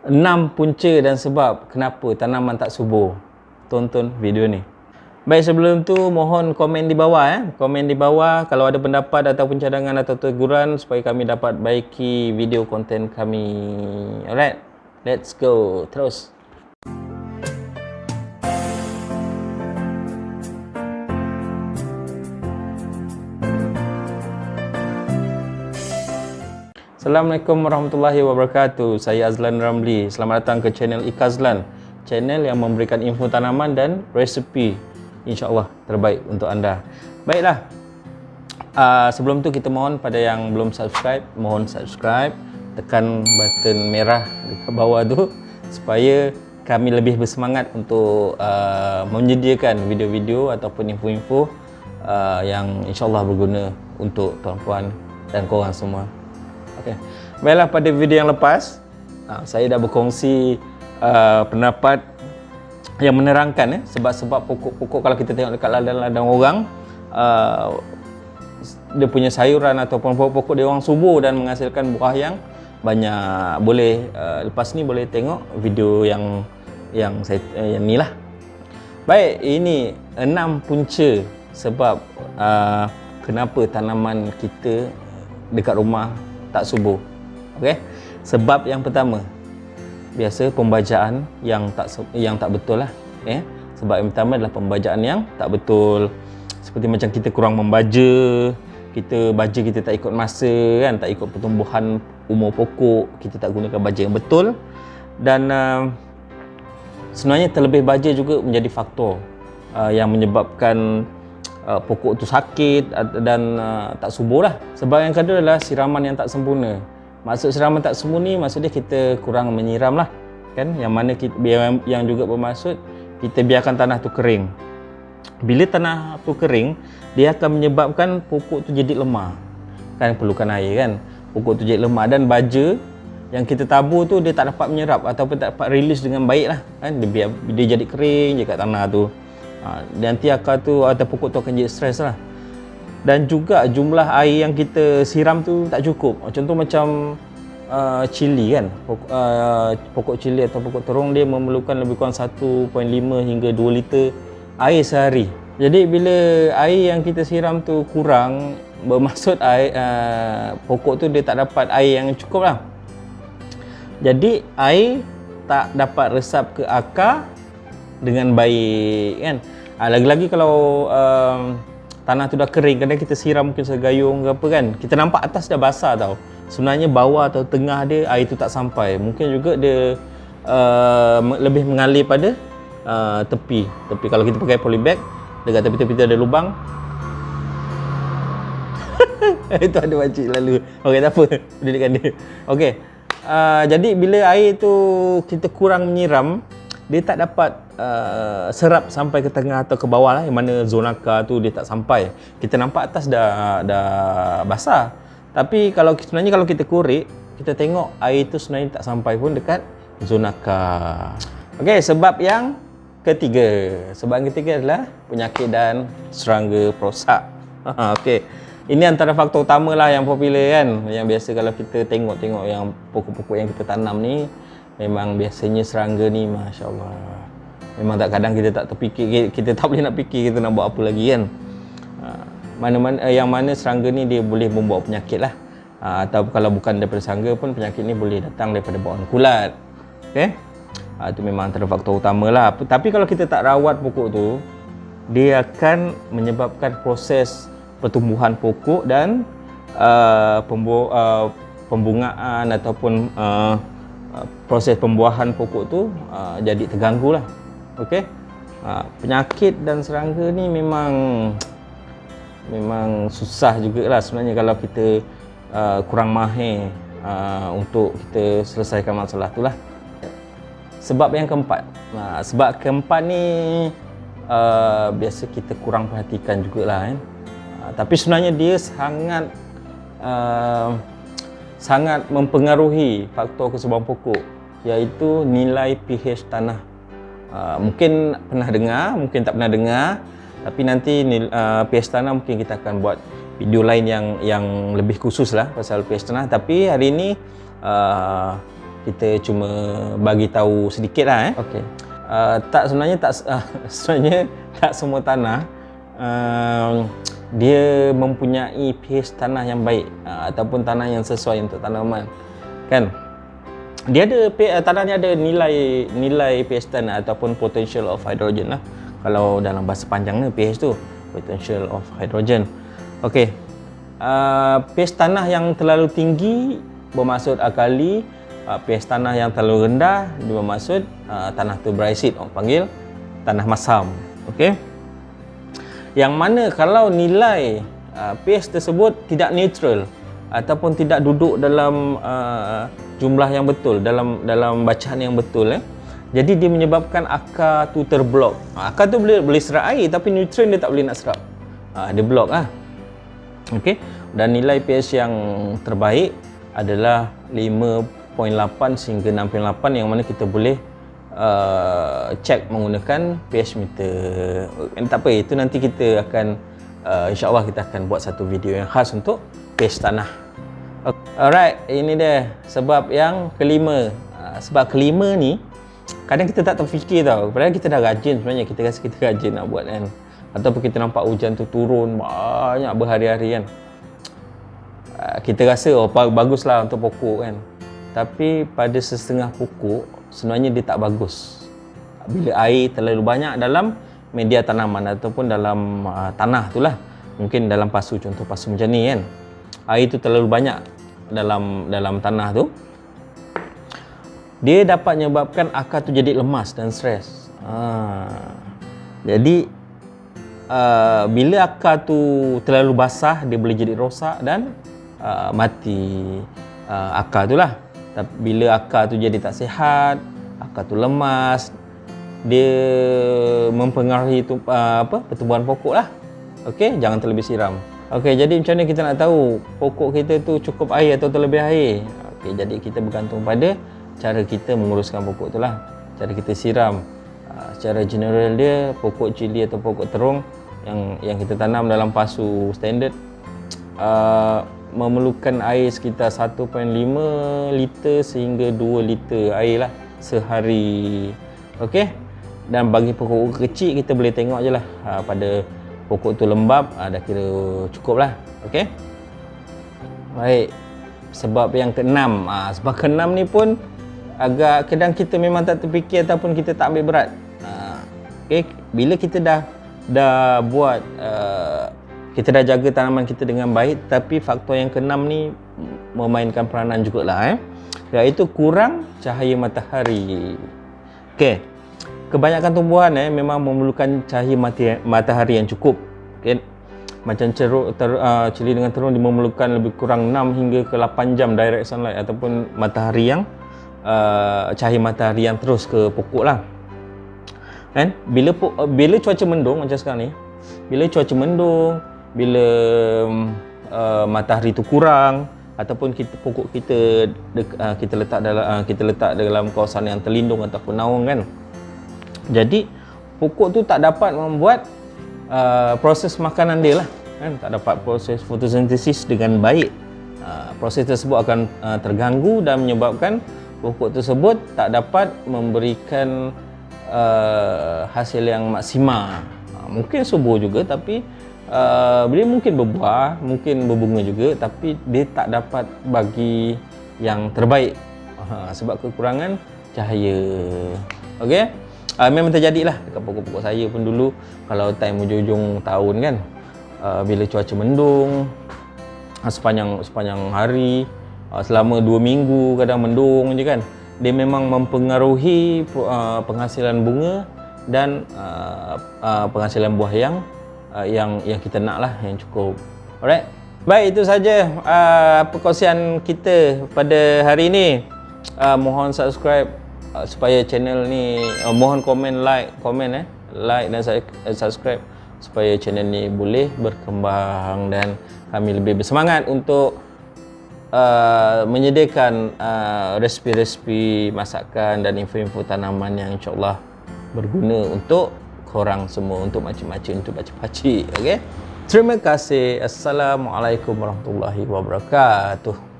6 punca dan sebab kenapa tanaman tak subur. Tonton video ni. Baik, sebelum tu mohon komen di bawah Komen di bawah kalau ada pendapat ataupun cadangan atau teguran supaya kami dapat baiki video konten kami. Alright, let's go. Terus. Assalamualaikum warahmatullahi wabarakatuh. Saya Azlan Ramli. Selamat datang ke channel Ikazlan, channel yang memberikan info tanaman dan resepi, insya-Allah terbaik untuk anda. Baiklah, sebelum tu kita mohon pada yang belum subscribe, mohon subscribe, tekan button merah dekat bawah tu supaya kami lebih bersemangat untuk menyediakan video-video ataupun info-info yang insya-Allah berguna untuk tuan-puan dan korang semua. Okay. Baiklah, pada video yang lepas saya dah berkongsi pendapat yang menerangkan sebab-sebab pokok-pokok kalau kita tengok dekat ladang-ladang orang, dia punya sayuran ataupun pokok-pokok dia orang subur dan menghasilkan buah yang banyak. Boleh lepas ni boleh tengok video yang saya yang ni lah. Baik, ini 6 punca sebab kenapa tanaman kita dekat rumah tak subur. Okey. Sebab yang pertama, biasa pembajaan yang tak betul lah. Sebab yang pertama adalah pembajaan yang tak betul. Seperti macam kita kurang membaja, kita baja kita tak ikut masa kan, tak ikut pertumbuhan umur pokok, kita tak gunakan baja yang betul. Dan sebenarnya terlebih baja juga menjadi faktor yang menyebabkan pokok tu sakit dan tak subur lah. Sebab yang kedua adalah siraman yang tak sempurna. Maksud siraman tak sempurna ni maksudnya kita kurang menyiram lah kan, yang mana yang juga bermaksud kita biarkan tanah tu kering. Bila tanah tu kering, dia akan menyebabkan pokok tu jadi lemah kan, perlukan air kan, pokok tu jadi lemah dan baja yang kita tabur tu dia tak dapat menyerap ataupun tak dapat release dengan baik lah kan, dia jadi kering je kat tanah tu. Nanti akar tu atau pokok tu akan jadi stres lah. Dan juga jumlah air yang kita siram tu tak cukup. Contoh macam cili kan, pokok cili atau pokok terung dia memerlukan lebih kurang 1.5 hingga 2 liter air sehari. Jadi bila air yang kita siram tu kurang, bermaksud air pokok tu dia tak dapat air yang cukup lah. Jadi air tak dapat resap ke akar dengan baik kan. Lagi-lagi kalau tanah tu dah kering, kadang kita siram mungkin segayung ke apa kan, kita nampak atas dah basah tau, sebenarnya bawah atau tengah dia air tu tak sampai. Mungkin juga dia lebih mengalir pada tepi. Kalau kita pakai polybag, dekat tepi-tepi tu ada lubang. Itu ada makcik lalu. Okey, tak apa, pendirikan dia. Okey, jadi bila air tu kita kurang menyiram, dia tak dapat serap sampai ke tengah atau ke bawah lah, yang mana zona akar tu dia tak sampai. Kita nampak atas dah basah, tapi sebenarnya kalau kita korek, kita tengok air tu sebenarnya tak sampai pun dekat zona akar. Okey, sebab yang ketiga adalah penyakit dan serangga perosak. Okey, ini antara faktor utama lah yang popular kan, yang biasa kalau kita tengok yang pokok-pokok yang kita tanam ni, memang biasanya serangga ni Masya Allah, memang kadang kita tak terfikir, kita tak boleh nak fikir kita nak buat apa lagi kan. Yang mana serangga ni dia boleh membawa penyakit lah, atau kalau bukan daripada serangga pun penyakit ni boleh datang daripada bawaan kulat. Okay? Itu memang antara faktor utama lah. Tapi kalau kita tak rawat pokok tu, dia akan menyebabkan proses pertumbuhan pokok dan pembungaan ataupun proses pembuahan pokok tu jadi terganggu lah. Okey, penyakit dan serangga ni memang susah jugalah sebenarnya kalau kita kurang mahir untuk kita selesaikan masalah tu lah. Sebab yang keempat, ni biasa kita kurang perhatikan jugalah kan. Tapi sebenarnya dia sangat mempengaruhi faktor kesuburan pokok, iaitu nilai pH tanah. Mungkin pernah dengar, mungkin tak pernah dengar, tapi nanti pH tanah mungkin kita akan buat video lain yang lebih khusus lah pasal pH tanah. Tapi hari ini kita cuma bagi tahu sedikit lah. Okey. Sebenarnya tak semua tanah dia mempunyai pH tanah yang baik ataupun tanah yang sesuai untuk tanaman, kan? Dia ada tanah ni ada nilai pH tanah ataupun potential of hydrogen lah. Kalau dalam bahasa panjangnya pH tu potential of hydrogen. Okey. pH tanah yang terlalu tinggi bermaksud alkali, pH tanah yang terlalu rendah dia bermaksud tanah tu beracid, orang panggil tanah masam. Okey. Yang mana kalau nilai pH tersebut tidak neutral ataupun tidak duduk dalam jumlah yang betul, dalam bacaan yang betul, jadi dia menyebabkan akar tu terblok. Akar tu boleh serap air tapi nutrien dia tak boleh nak serap. Dia blok lah. Okey. Dan nilai pH yang terbaik adalah 5.8 sehingga 6.8 yang mana kita boleh cek menggunakan pH meter. Tak apa, itu nanti kita akan insya-Allah kita akan buat satu video yang khas untuk pH tanah. Alright, ini dia sebab yang kelima. Sebab kelima ni kadang kita tak terfikir tau. Padahal kita dah rajin sebenarnya, kita rasa kita rajin nak buat kan. Ataupun kita nampak hujan tu turun banyak berhari-hari kan. Kita rasa baguslah untuk pokok kan. Tapi pada setengah pokok sebenarnya dia tak bagus. Bila air terlalu banyak dalam media tanaman ataupun dalam tanah tu lah. Mungkin dalam pasu, contoh pasu macam ni kan. Air tu terlalu banyak dalam tanah tu. Dia dapat menyebabkan akar tu jadi lemas dan stres. Jadi bila akar tu terlalu basah, dia boleh jadi rosak dan mati akar tu lah. Tapi bila akar tu jadi tak sihat, akar tu lemas, dia mempengaruhi pertumbuhan pokok lah. Okey, jangan terlebih siram. Okey, jadi macam mana kita nak tahu pokok kita tu cukup air atau terlebih air? Okey, jadi kita bergantung pada cara kita menguruskan pokok tu lah. Cara kita siram. Secara general dia, pokok cili atau pokok terung yang kita tanam dalam pasu standard memerlukan air sekitar 1.5 liter sehingga 2 liter air lah sehari. Okey. Dan bagi pokok kecil kita boleh tengok je lah pada pokok tu lembab, dah kira cukup lah. Okey. Baik. Sebab yang keenam, sebab keenam ni pun agak kadang kita memang tak terfikir ataupun kita tak ambil berat. Okey, bila kita dah buat kita dah jaga tanaman kita dengan baik, tapi faktor yang keenam ni memainkan peranan jugalah iaitu kurang cahaya matahari. Okey. Kebanyakan tumbuhan memang memerlukan cahaya matahari yang cukup. Okey. Macam cili dengan terung dia memerlukan lebih kurang 6 hingga ke 8 jam direct sunlight ataupun matahari yang cahaya matahari yang terus ke pokok lah. Kan? Bila cuaca mendung macam sekarang ni, bila cuaca mendung, bila matahari tu kurang ataupun pokok kita letak dalam kawasan yang terlindung ataupun naung kan. Jadi pokok tu tak dapat membuat proses makanan dia lah kan, tak dapat proses fotosintesis dengan baik. Proses tersebut akan terganggu dan menyebabkan pokok tersebut tak dapat memberikan hasil yang maksimal. Mungkin subur juga tapi dia mungkin berbuah, mungkin berbunga juga, tapi dia tak dapat bagi yang terbaik sebab kekurangan cahaya. Okey. Memang terjadilah dekat pokok-pokok saya pun dulu kalau time hujung-hujung tahun kan, bila cuaca mendung sepanjang hari, selama 2 minggu kadang mendung je kan, dia memang mempengaruhi penghasilan bunga dan penghasilan buah yang kita nak lah, yang cukup. Alright. Baik, itu saja perkongsian kita pada hari ini. Mohon subscribe supaya channel ni, mohon komen, like dan subscribe supaya channel ni boleh berkembang dan kami lebih bersemangat untuk menyediakan resipi-resipi masakan dan info-info tanaman yang insya-Allah berguna untuk korang semua, untuk makcik-makcik, untuk pakcik-pakcik. Okey. Terima kasih. Assalamualaikum warahmatullahi wabarakatuh.